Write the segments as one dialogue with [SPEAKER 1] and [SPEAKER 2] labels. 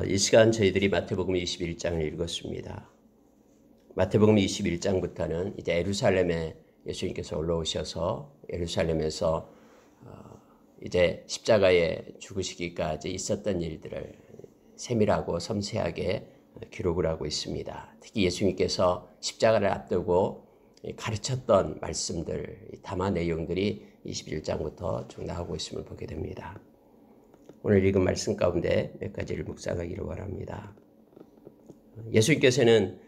[SPEAKER 1] 이 시간 저희들이 마태복음 21장을 읽었습니다. 마태복음 21장부터는 이제 예루살렘에 예수님께서 올라오셔서 예루살렘에서 이제 십자가에 죽으시기까지 있었던 일들을 세밀하고 섬세하게 기록을 하고 있습니다. 특히 예수님께서 십자가를 앞두고 가르쳤던 말씀들, 담화 내용들이 21장부터 쭉 나오고 있음을 보게 됩니다. 오늘 읽은 말씀 가운데 몇 가지를 묵상하기를 원합니다. 예수님께서는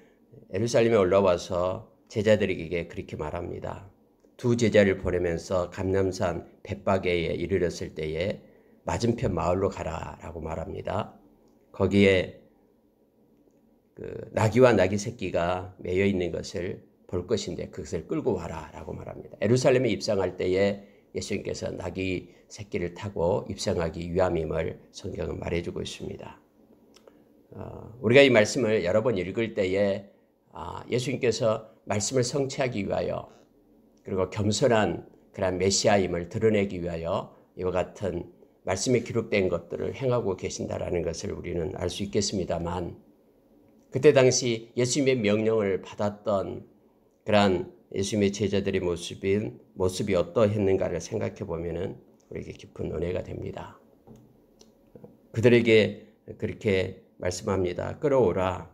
[SPEAKER 1] 예루살렘에 올라와서 제자들에게 그렇게 말합니다. 두 제자를 보내면서 감람산 벳바게에 이르렀을 때에 맞은편 마을로 가라라고 말합니다. 거기에 나귀와 나귀 새끼가 매여 있는 것을 볼 것인데 그것을 끌고 와라라고 말합니다. 예루살렘에 입성할 때에 예수님께서 나귀 새끼를 타고 입성하기 위함임을 성경은 말해주고 있습니다. 우리가 이 말씀을 여러 번 읽을 때에 예수님께서 말씀을 성취하기 위하여 그리고 겸손한 그런 메시아임을 드러내기 위하여 이와 같은 말씀에 기록된 것들을 행하고 계신다라는 것을 우리는 알 수 있겠습니다만 그때 당시 예수님의 명령을 받았던 그러한 예수님의 제자들의 모습이 어떠했는가를 생각해 보면은 우리에게 깊은 은혜가 됩니다. 그들에게 그렇게 말씀합니다. 끌어오라.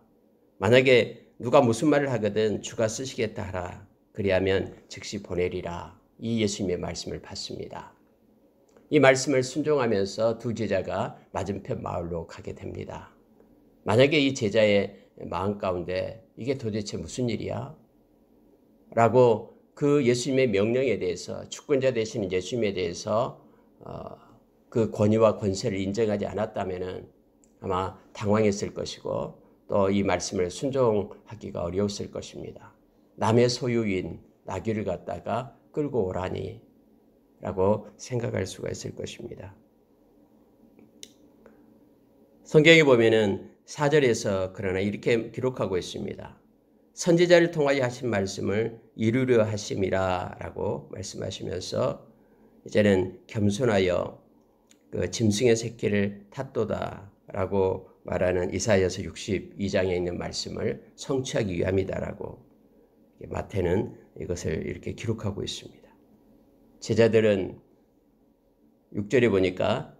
[SPEAKER 1] 만약에 누가 무슨 말을 하거든 주가 쓰시겠다 하라. 그리하면 즉시 보내리라. 이 예수님의 말씀을 받습니다. 이 말씀을 순종하면서 두 제자가 맞은편 마을로 가게 됩니다. 만약에 이 제자의 마음 가운데 이게 도대체 무슨 일이야? 라고 그 예수님의 명령에 대해서 주권자 되시는 예수님에 대해서 그 권위와 권세를 인정하지 않았다면 아마 당황했을 것이고 또 이 말씀을 순종하기가 어려웠을 것입니다. 남의 소유인 나귀를 갖다가 끌고 오라니 라고 생각할 수가 있을 것입니다. 성경에 보면은 4절에서 그러나 이렇게 기록하고 있습니다. 선지자를 통하여 하신 말씀을 이루려 하심이라 라고 말씀하시면서 이제는 겸손하여 그 짐승의 새끼를 탔도다 라고 말하는 이사야서 62장에 있는 말씀을 성취하기 위함이다라고 마태는 이것을 이렇게 기록하고 있습니다. 제자들은 6절에 보니까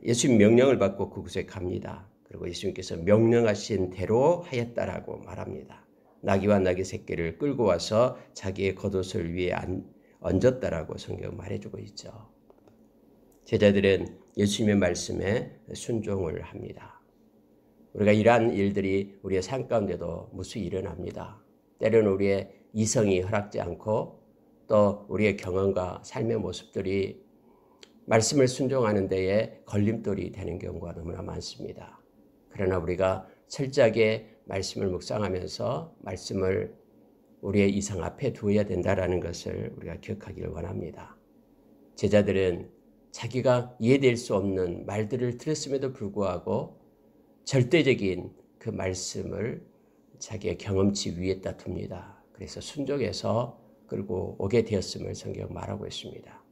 [SPEAKER 1] 예수님 명령을 받고 그곳에 갑니다. 그리고 예수님께서 명령하신 대로 하였다라고 말합니다. 나귀와 나귀 새끼를 끌고 와서 자기의 겉옷을 위에 얹었다라고 성경은 말해주고 있죠. 제자들은 예수님의 말씀에 순종을 합니다. 우리가 이러한 일들이 우리의 삶 가운데도 무수히 일어납니다. 때로는 우리의 이성이 허락지 않고 또 우리의 경험과 삶의 모습들이 말씀을 순종하는 데에 걸림돌이 되는 경우가 너무나 많습니다. 그러나 우리가 철저하게 말씀을 묵상하면서 말씀을 우리의 이성 앞에 두어야 된다는 것을 우리가 기억하기를 원합니다. 제자들은 자기가 이해될 수 없는 말들을 들었음에도 불구하고 절대적인 그 말씀을 자기의 경험치 위에다 둡니다. 그래서 순종해서 끌고 오게 되었음을 성경 말하고 있습니다.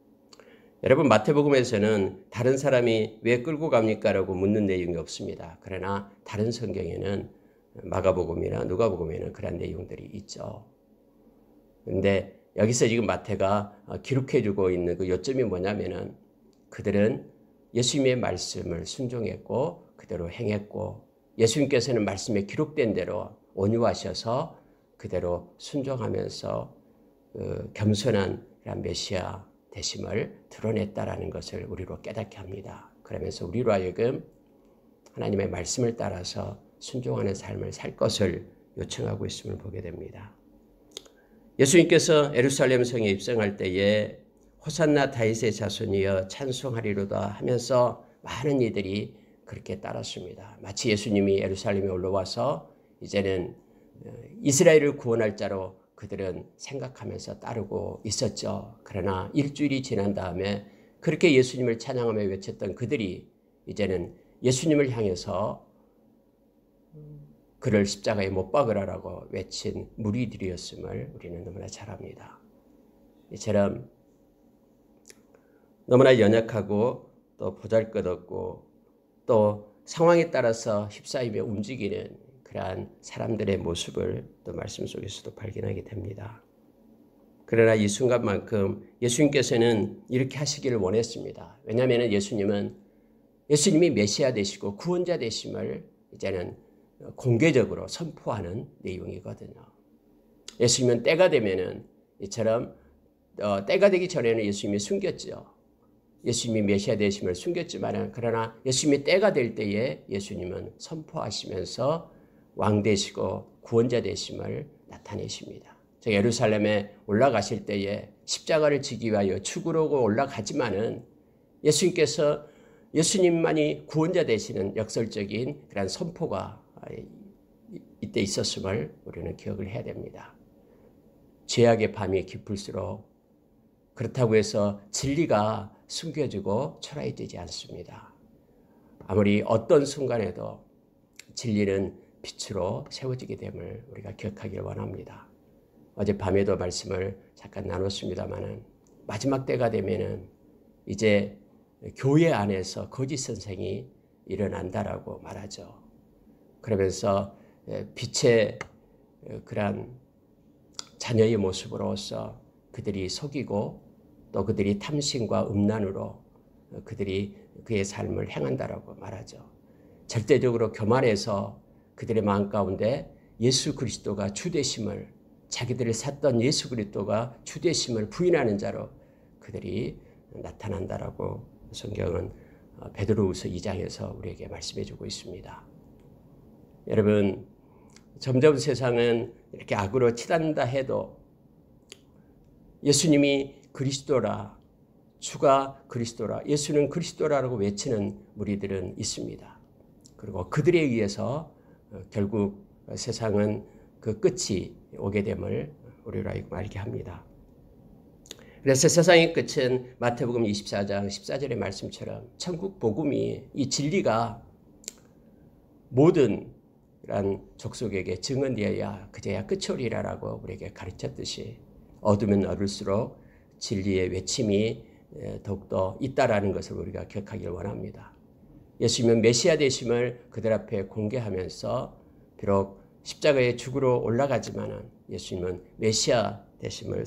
[SPEAKER 1] 여러분 마태복음에서는 다른 사람이 왜 끌고 갑니까? 라고 묻는 내용이 없습니다. 그러나 다른 성경에는 마가복음이나 누가복음에는 그런 내용들이 있죠. 그런데 여기서 지금 마태가 기록해주고 있는 그 요점이 뭐냐면은 그들은 예수님의 말씀을 순종했고 그대로 행했고 예수님께서는 말씀에 기록된 대로 온유하셔서 그대로 순종하면서 겸손한 메시아 되심을 드러냈다라는 것을 우리로 깨닫게 합니다. 그러면서 우리로 하여금 하나님의 말씀을 따라서 순종하는 삶을 살 것을 요청하고 있음을 보게 됩니다. 예수님께서 예루살렘 성에 입성할 때에 호산나 다윗의 자손이여 찬송하리로다 하면서 많은 이들이 그렇게 따랐습니다. 마치 예수님이 예루살렘에 올라와서 이제는 이스라엘을 구원할 자로 그들은 생각하면서 따르고 있었죠. 그러나 일주일이 지난 다음에 그렇게 예수님을 찬양하며 외쳤던 그들이 이제는 예수님을 향해서 그를 십자가에 못 박으라라고 외친 무리들이었음을 우리는 너무나 잘 압니다. 이처럼 너무나 연약하고 또 보잘것없고 또 상황에 따라서 휩싸이며 움직이는 그러한 사람들의 모습을 또 말씀 속에서도 발견하게 됩니다. 그러나 이 순간만큼 예수님께서는 이렇게 하시기를 원했습니다. 왜냐하면 예수님이 메시아 되시고 구원자 되심을 이제는 공개적으로 선포하는 내용이거든요. 예수님은 때가 되면은 이처럼 때가 되기 전에는 예수님이 숨겼죠. 예수님이 메시아 되심을 숨겼지만 그러나 예수님이 때가 될 때에 예수님은 선포하시면서 왕 되시고 구원자 되심을 나타내십니다. 예루살렘에 올라가실 때에 십자가를 지기 위하여 죽으러 올라가지만은 예수님만이 구원자 되시는 역설적인 그런 선포가 이때 있었음을 우리는 기억을 해야 됩니다. 죄악의 밤이 깊을수록 그렇다고 해서 진리가 숨겨지고 초라해지지 않습니다. 아무리 어떤 순간에도 진리는 빛으로 세워지게 됨을 우리가 기억하기를 원합니다. 어젯밤에도 말씀을 잠깐 나눴습니다마는 마지막 때가 되면은 이제 교회 안에서 거짓 선생이 일어난다라고 말하죠. 그러면서 빛의 그러한 자녀의 모습으로서 그들이 속이고 또 그들이 탐심과 음란으로 그들이 그의 삶을 행한다라고 말하죠. 절대적으로 교만해서 그들의 마음 가운데 예수 그리스도가 주되심을 자기들을 샀던 예수 그리스도가 주되심을 부인하는 자로 그들이 나타난다라고 성경은 베드로후서 2장에서 우리에게 말씀해 주고 있습니다. 여러분, 점점 세상은 이렇게 악으로 치닫는다 해도 예수님이 그리스도라, 주가 그리스도라, 예수는 그리스도라라고 외치는 무리들은 있습니다. 그리고 그들에 의해서 결국 세상은 그 끝이 오게 됨을 우리로 알게 합니다. 그래서 세상의 끝은 마태복음 24장 14절의 말씀처럼 천국 복음이 이 진리가 모든 이런 족속에게 증언되어야 그제야 끝이 오리라라고 우리에게 가르쳤듯이 어두면 어둘수록 진리의 외침이 더욱더 있다라는 것을 우리가 기억하기를 원합니다. 예수님은 메시아 되심을 그들 앞에 공개하면서 비록 십자가에 죽으러 올라가지만은 예수님은 메시아 되심을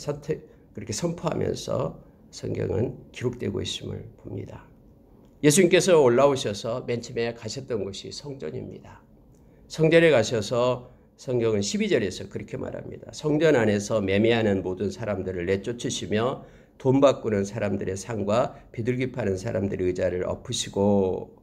[SPEAKER 1] 그렇게 선포하면서 성경은 기록되고 있음을 봅니다. 예수님께서 올라오셔서 맨 처음에 가셨던 곳이 성전입니다. 성전에 가셔서 성경은 12절에서 그렇게 말합니다. 성전 안에서 매매하는 모든 사람들을 내쫓으시며 돈 바꾸는 사람들의 상과 비둘기 파는 사람들의 의자를 엎으시고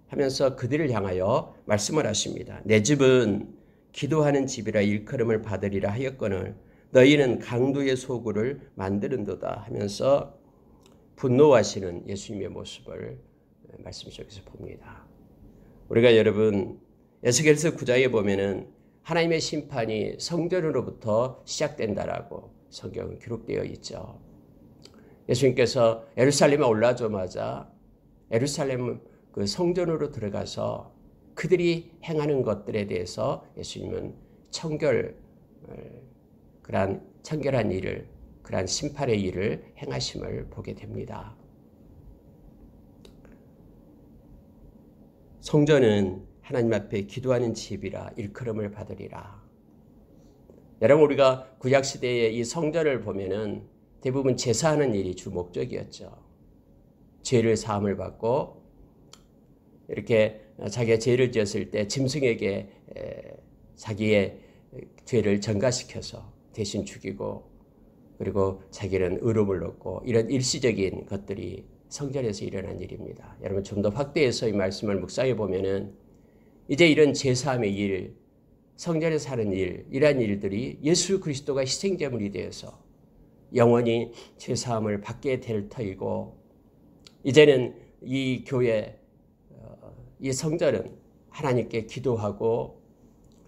[SPEAKER 1] 하면서 그들을 향하여 말씀을 하십니다. 내 집은 기도하는 집이라 일컬음을 받으리라 하였거늘 너희는 강도의 소굴을 만드는도다 하면서 분노하시는 예수님의 모습을 말씀 속에서 봅니다. 우리가 여러분 에스겔서 9장에 보면은 하나님의 심판이 성전으로부터 시작된다라고 성경은 기록되어 있죠. 예수님께서 예루살렘에 올라오자마자 예루살렘 그 성전으로 들어가서 그들이 행하는 것들에 대해서 예수님은 그러한 청결한 일을, 그러한 심판의 일을 행하심을 보게 됩니다. 성전은 하나님 앞에 기도하는 집이라 일컬음을 받으리라. 여러분 우리가 구약시대의 이 성전을 보면은 대부분 제사하는 일이 주 목적이었죠. 죄를 사함을 받고 이렇게 자기가 죄를 지었을 때 짐승에게 자기의 죄를 전가시켜서 대신 죽이고 그리고 자기는 의로움을 얻고 이런 일시적인 것들이 성전에서 일어난 일입니다. 여러분 좀 더 확대해서 이 말씀을 묵상해 보면은 이제 이런 제사함의 일, 성전에서 하는 일, 이러한 일들이 예수 그리스도가 희생제물이 되어서 영원히 제사함을 받게 될 터이고 이제는 이 교회, 이 성전은 하나님께 기도하고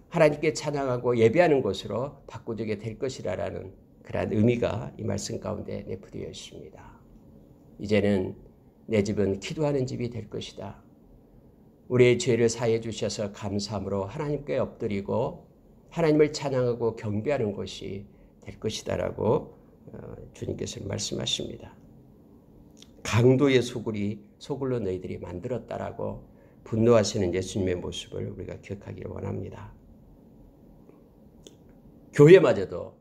[SPEAKER 1] 하나님께 찬양하고 예배하는 곳으로 바꾸게 될 것이라는 그러한 의미가 이 말씀 가운데 내포되어 있습니다. 이제는 내 집은 기도하는 집이 될 것이다. 우리의 죄를 사해 주셔서 감사함으로 하나님께 엎드리고 하나님을 찬양하고 경배하는 곳이 될 것이다라고 주님께서 말씀하십니다. 강도의 소굴로 너희들이 만들었다라고 분노하시는 예수님의 모습을 우리가 기억하기를 원합니다. 교회마저도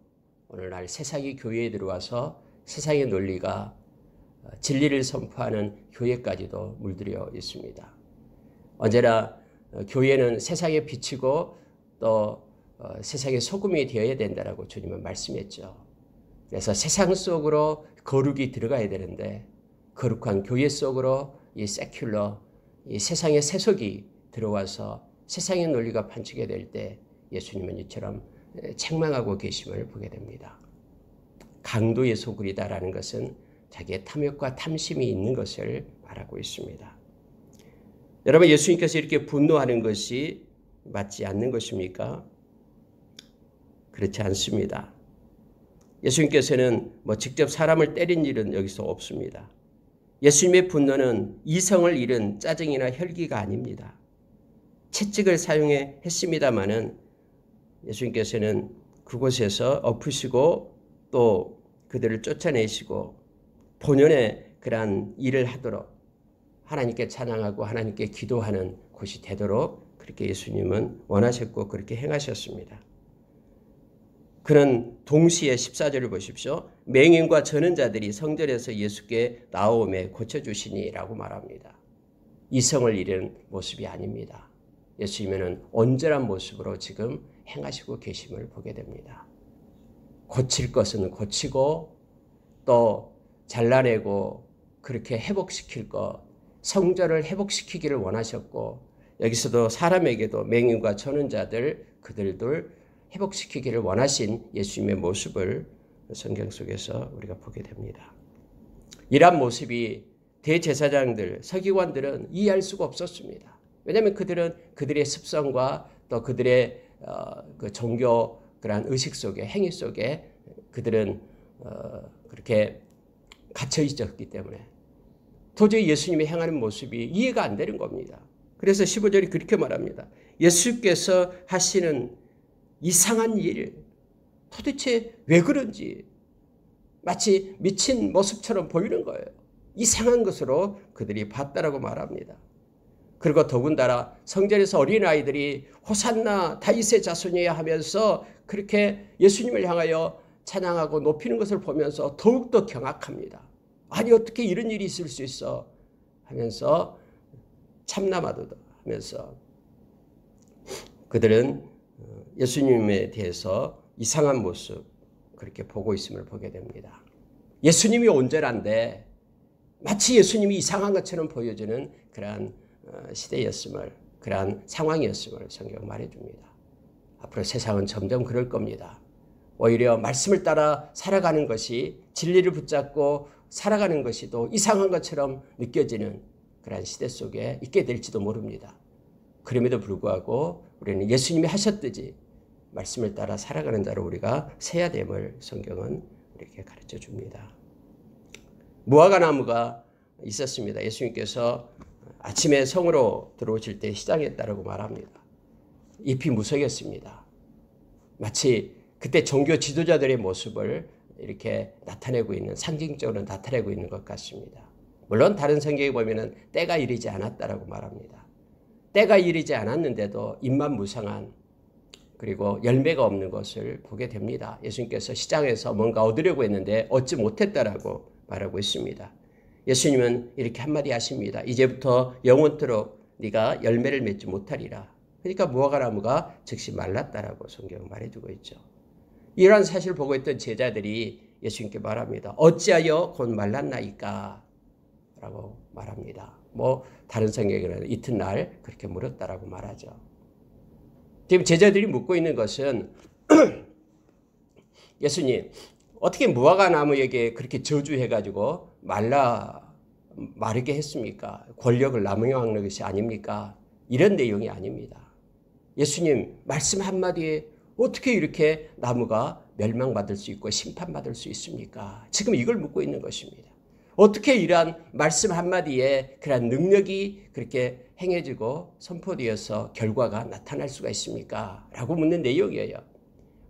[SPEAKER 1] 오늘날 세상이 교회에 들어와서 세상의 논리가 진리를 선포하는 교회까지도 물들여 있습니다. 언제나 교회는 세상에 비치고 또 세상의 소금이 되어야 된다라고 주님은 말씀했죠. 그래서 세상 속으로 거룩이 들어가야 되는데 거룩한 교회 속으로 이 세큘러, 이 세상의 세속이 들어와서 세상의 논리가 판치게 될 때 예수님은 이처럼 책망하고 계심을 보게 됩니다. 강도의 소굴이다라는 것은 자기의 탐욕과 탐심이 있는 것을 말하고 있습니다. 여러분, 예수님께서 이렇게 분노하는 것이 맞지 않는 것입니까? 그렇지 않습니다. 예수님께서는 직접 사람을 때린 일은 여기서 없습니다. 예수님의 분노는 이성을 잃은 짜증이나 혈기가 아닙니다. 채찍을 사용해 했습니다마는 예수님께서는 그곳에서 엎으시고 또 그들을 쫓아내시고 본연의 그러한 일을 하도록 하나님께 찬양하고 하나님께 기도하는 곳이 되도록 그렇게 예수님은 원하셨고 그렇게 행하셨습니다. 그는 동시에 14절을 보십시오. 맹인과 저는 자들이 성전에서 예수께 나오매 고쳐주시니라고 말합니다. 이성을 잃은 모습이 아닙니다. 예수님은 온전한 모습으로 지금 행하시고 계심을 보게 됩니다. 고칠 것은 고치고 또 잘라내고 그렇게 회복시킬 것, 성전을 회복시키기를 원하셨고 여기서도 사람에게도 맹인과 저는 자들 그들을 회복시키기를 원하신 예수님의 모습을 성경 속에서 우리가 보게 됩니다. 이러한 모습이 대제사장들, 서기관들은 이해할 수가 없었습니다. 왜냐하면 그들은 그들의 습성과 또 그들의 그 종교 그러한 의식 속에 행위 속에 그들은 그렇게 갇혀 있었기 때문에 도저히 예수님이 행하는 모습이 이해가 안 되는 겁니다. 그래서 15절이 그렇게 말합니다. 예수께서 하시는 이상한 일, 도대체 왜 그런지 마치 미친 모습처럼 보이는 거예요. 이상한 것으로 그들이 봤다라고 말합니다. 그리고 더군다나 성전에서 어린아이들이 호산나 다윗의 자손이야 하면서 그렇게 예수님을 향하여 찬양하고 높이는 것을 보면서 더욱더 경악합니다. 아니 어떻게 이런 일이 있을 수 있어 하면서 참나마도 하면서 그들은 예수님에 대해서 이상한 모습 그렇게 보고 있음을 보게 됩니다. 예수님이 온전한데 마치 예수님이 이상한 것처럼 보여지는 그러한 시대였음을, 그러한 상황이었음을 성경은 말해줍니다. 앞으로 세상은 점점 그럴 겁니다. 오히려 말씀을 따라 살아가는 것이 진리를 붙잡고 살아가는 것이 또 이상한 것처럼 느껴지는 그러한 시대 속에 있게 될지도 모릅니다. 그럼에도 불구하고 우리는 예수님이 하셨듯이 말씀을 따라 살아가는 자로 우리가 세야 됨을 성경은 이렇게 가르쳐 줍니다. 무화과 나무가 있었습니다. 예수님께서 아침에 성으로 들어오실 때 시장했다라고 말합니다. 잎이 무성했습니다. 마치 그때 종교 지도자들의 모습을 이렇게 나타내고 있는, 상징적으로 나타내고 있는 것 같습니다. 물론 다른 성경에 보면은 때가 이르지 않았다라고 말합니다. 때가 이르지 않았는데도 잎만 무성한 그리고 열매가 없는 것을 보게 됩니다. 예수님께서 시장에서 뭔가 얻으려고 했는데 얻지 못했다라고 말하고 있습니다. 예수님은 이렇게 한마디 하십니다. 이제부터 영원토록 네가 열매를 맺지 못하리라. 그러니까 무화과나무가 즉시 말랐다라고 성경은 말해주고 있죠. 이러한 사실을 보고 있던 제자들이 예수님께 말합니다. 어찌하여 곧 말랐나이까? 라고 말합니다. 다른 성경에는 이튿날 그렇게 물었다라고 말하죠. 지금 제자들이 묻고 있는 것은 예수님 어떻게 무화과 나무에게 그렇게 저주해가지고 마르게 했습니까? 권력을 남용하는 것이 아닙니까? 이런 내용이 아닙니다. 예수님 말씀 한마디에 어떻게 이렇게 나무가 멸망받을 수 있고 심판받을 수 있습니까? 지금 이걸 묻고 있는 것입니다. 어떻게 이러한 말씀 한마디에 그러한 능력이 그렇게 행해지고 선포되어서 결과가 나타날 수가 있습니까? 라고 묻는 내용이에요.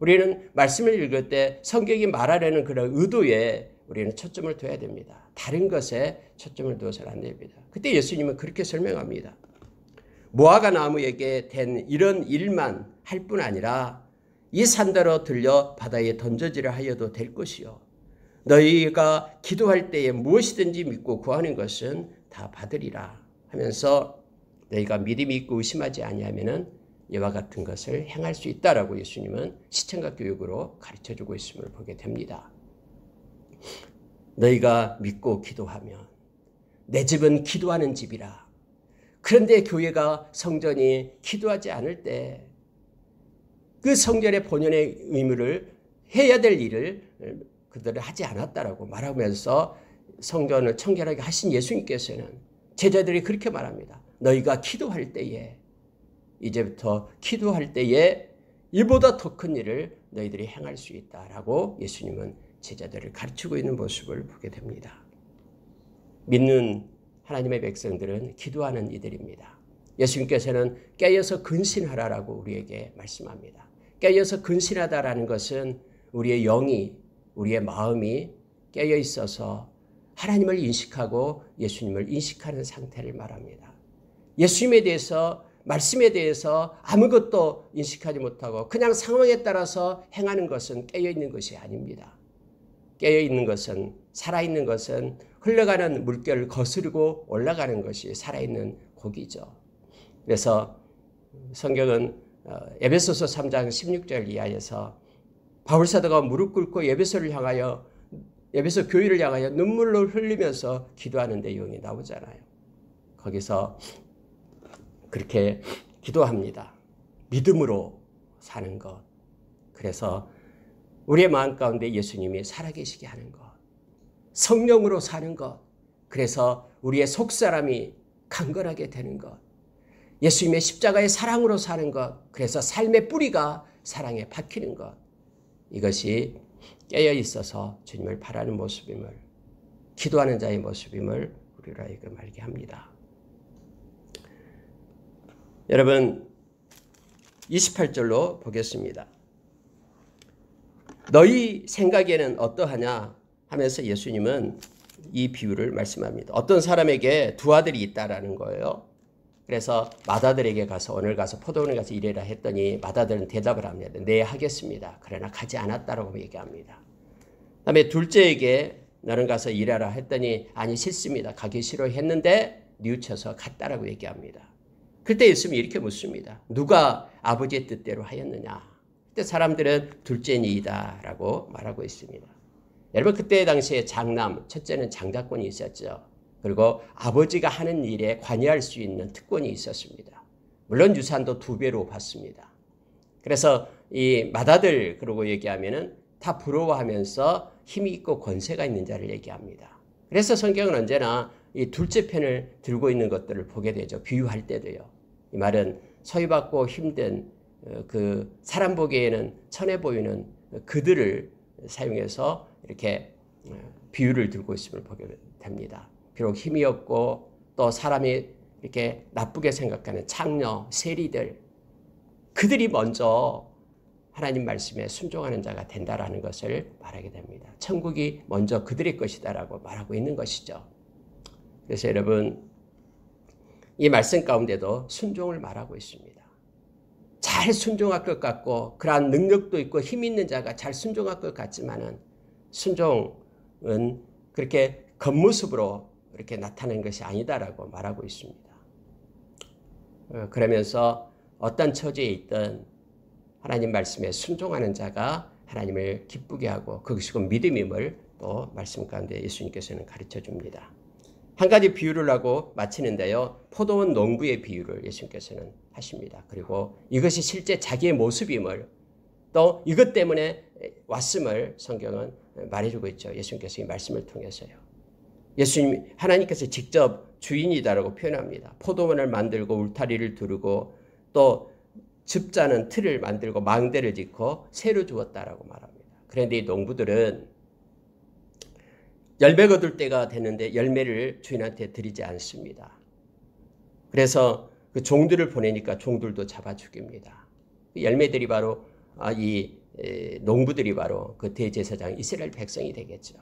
[SPEAKER 1] 우리는 말씀을 읽을 때 성경이 말하려는 그런 의도에 우리는 초점을 둬야 됩니다. 다른 것에 초점을 두어서는 안 됩니다. 그때 예수님은 그렇게 설명합니다. 무화과 나무에게 된 이런 일만 할 뿐 아니라 이 산더러 들려 바다에 던져지려 하여도 될 것이요. 너희가 기도할 때에 무엇이든지 믿고 구하는 것은 다 받으리라 하면서 너희가 믿음이 있고 의심하지 아니하면은 이와 같은 것을 행할 수 있다라고 예수님은 시청각 교육으로 가르쳐주고 있음을 보게 됩니다. 너희가 믿고 기도하면 내 집은 기도하는 집이라. 그런데 교회가 성전이 기도하지 않을 때 그 성전의 본연의 의무를 해야 될 일을 그들은 하지 않았다라고 말하면서 성전을 청결하게 하신 예수님께서는 제자들이 그렇게 말합니다. 너희가 기도할 때에 이제부터 기도할 때에 이보다 더 큰 일을 너희들이 행할 수 있다라고 예수님은 제자들을 가르치고 있는 모습을 보게 됩니다. 믿는 하나님의 백성들은 기도하는 이들입니다. 예수님께서는 깨어서 근신하라라고 우리에게 말씀합니다. 깨어서 근신하다라는 것은 우리의 영이, 우리의 마음이 깨어 있어서 하나님을 인식하고 예수님을 인식하는 상태를 말합니다. 예수님에 대해서, 말씀에 대해서 아무것도 인식하지 못하고 그냥 상황에 따라서 행하는 것은 깨어 있는 것이 아닙니다. 깨어 있는 것은, 살아있는 것은 흘러가는 물결을 거스르고 올라가는 것이 살아있는 고기죠. 그래서 성경은 에베소서 3장 16절 이하에서 바울사도가 무릎 꿇고 에베소 교회를 향하여 눈물로 흘리면서 기도하는 내용이 나오잖아요. 거기서 그렇게 기도합니다. 믿음으로 사는 것. 그래서 우리의 마음 가운데 예수님이 살아계시게 하는 것. 성령으로 사는 것. 그래서 우리의 속사람이 강건하게 되는 것. 예수님의 십자가의 사랑으로 사는 것. 그래서 삶의 뿌리가 사랑에 박히는 것. 이것이 깨어 있어서 주님을 바라는 모습임을, 기도하는 자의 모습임을 우리로 하여금 알게 합니다. 여러분 28절로 보겠습니다. 너희 생각에는 어떠하냐 하면서 예수님은 이 비유를 말씀합니다. 어떤 사람에게 두 아들이 있다라는 거예요. 그래서 맏아들에게 가서 오늘 가서 포도원에 가서 일해라 했더니 맏아들은 대답을 합니다. 네, 하겠습니다. 그러나 가지 않았다라고 얘기합니다. 그다음에 둘째에게 너는 가서 일하라 했더니 아니 싫습니다. 가기 싫어했는데 뉘우쳐서 갔다라고 얘기합니다. 그때 예수님이 이렇게 묻습니다. 누가 아버지의 뜻대로 하였느냐? 그때 사람들은 둘째는 이다라고 말하고 있습니다. 여러분 그때 당시에 장남, 첫째는 장자권이 있었죠. 그리고 아버지가 하는 일에 관여할 수 있는 특권이 있었습니다. 물론 유산도 2배로 받습니다. 그래서 이 맏아들 그러고 얘기하면은 다 부러워하면서 힘이 있고 권세가 있는 자를 얘기합니다. 그래서 성경은 언제나 이 둘째 편을 들고 있는 것들을 보게 되죠. 비유할 때도요. 이 말은 소유받고 힘든 그 사람 보기에는 천해 보이는 그들을 사용해서 이렇게 비유를 들고 있음을 보게 됩니다. 비록 힘이 없고 또 사람이 이렇게 나쁘게 생각하는 창녀, 세리들, 그들이 먼저 하나님 말씀에 순종하는 자가 된다라는 것을 말하게 됩니다. 천국이 먼저 그들의 것이다라고 말하고 있는 것이죠. 그래서 여러분 이 말씀 가운데도 순종을 말하고 있습니다. 잘 순종할 것 같고 그러한 능력도 있고 힘 있는 자가 잘 순종할 것 같지만은 순종은 그렇게 겉모습으로 이렇게 나타낸 것이 아니다라고 말하고 있습니다. 그러면서 어떤 처지에 있든 하나님 말씀에 순종하는 자가 하나님을 기쁘게 하고 그것이 곧 믿음임을 또 말씀 가운데 예수님께서는 가르쳐 줍니다. 한 가지 비유를 하고 마치는데요. 포도원 농부의 비유를 예수님께서는 하십니다. 그리고 이것이 실제 자기의 모습임을 또 이것 때문에 왔음을 성경은 말해주고 있죠. 예수님께서 이 말씀을 통해서요. 예수님, 하나님께서 직접 주인이다라고 표현합니다. 포도원을 만들고 울타리를 두르고 또 즙자는 틀을 만들고 망대를 짓고 새로 주었다라고 말합니다. 그런데 이 농부들은 열매 거둘 때가 됐는데 열매를 주인한테 드리지 않습니다. 그래서 그 종들을 보내니까 종들도 잡아 죽입니다. 열매들이 바로 이 농부들이 바로 그 대제사장 이스라엘 백성이 되겠죠.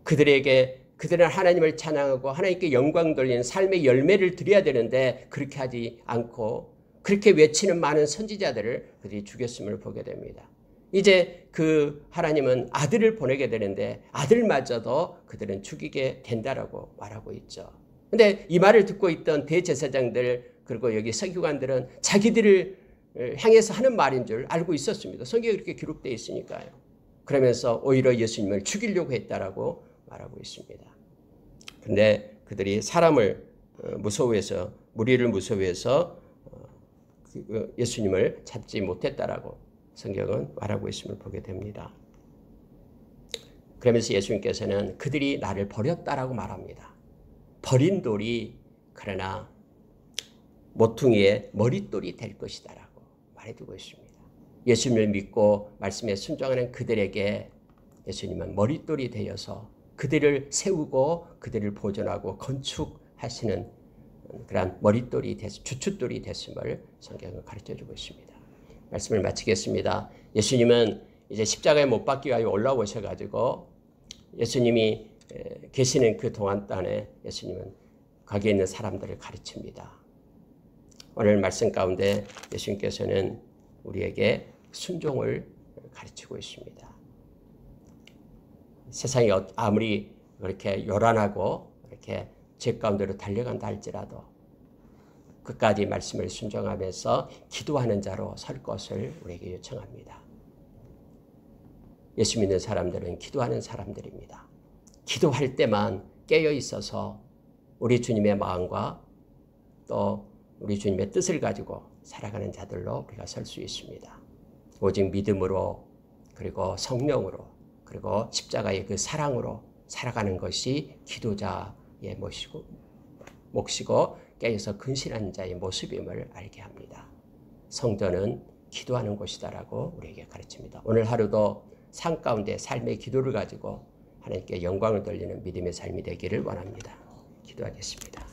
[SPEAKER 1] 그들에게 그들은 하나님을 찬양하고 하나님께 영광 돌리는 삶의 열매를 드려야 되는데 그렇게 하지 않고 그렇게 외치는 많은 선지자들을 그들이 죽였음을 보게 됩니다. 이제 그 하나님은 아들을 보내게 되는데 아들마저도 그들은 죽이게 된다라고 말하고 있죠. 근데 이 말을 듣고 있던 대제사장들 그리고 여기 서기관들은 자기들을 향해서 하는 말인 줄 알고 있었습니다. 성경에 그렇게 기록되어 있으니까요. 그러면서 오히려 예수님을 죽이려고 했다라고 말하고 있습니다. 그런데 그들이 사람을 무서워해서 무리를 무서워해서 예수님을 잡지 못했다라고 성경은 말하고 있음을 보게 됩니다. 그러면서 예수님께서는 그들이 나를 버렸다라고 말합니다. 버린 돌이 그러나 모퉁이의 머릿돌이 될 것이다라고 말해두고 있습니다. 예수님을 믿고 말씀에 순종하는 그들에게 예수님은 머릿돌이 되어서 그들을 세우고 그들을 보존하고 건축하시는 그런 머릿돌이 주춧돌이 됐음을 성경은 가르쳐주고 있습니다. 말씀을 마치겠습니다. 예수님은 이제 십자가에 못 박기 위하여 올라오셔가지고 예수님이 계시는 그 동안단에 예수님은 거기에 있는 사람들을 가르칩니다. 오늘 말씀 가운데 예수님께서는 우리에게 순종을 가르치고 있습니다. 세상이 아무리 그렇게 요란하고 이렇게 죄 가운데로 달려간다 할지라도 끝까지 말씀을 순종하면서 기도하는 자로 설 것을 우리에게 요청합니다. 예수 믿는 사람들은 기도하는 사람들입니다. 기도할 때만 깨어 있어서 우리 주님의 마음과 또 우리 주님의 뜻을 가지고 살아가는 자들로 우리가 설 수 있습니다. 오직 믿음으로 그리고 성령으로 그리고 십자가의 그 사랑으로 살아가는 것이 기도자의 몫이고 깨어서 근신한 자의 모습임을 알게 합니다. 성전은 기도하는 곳이다라고 우리에게 가르칩니다. 오늘 하루도 삶 가운데 삶의 기도를 가지고 하나님께 영광을 돌리는 믿음의 삶이 되기를 원합니다. 기도하겠습니다.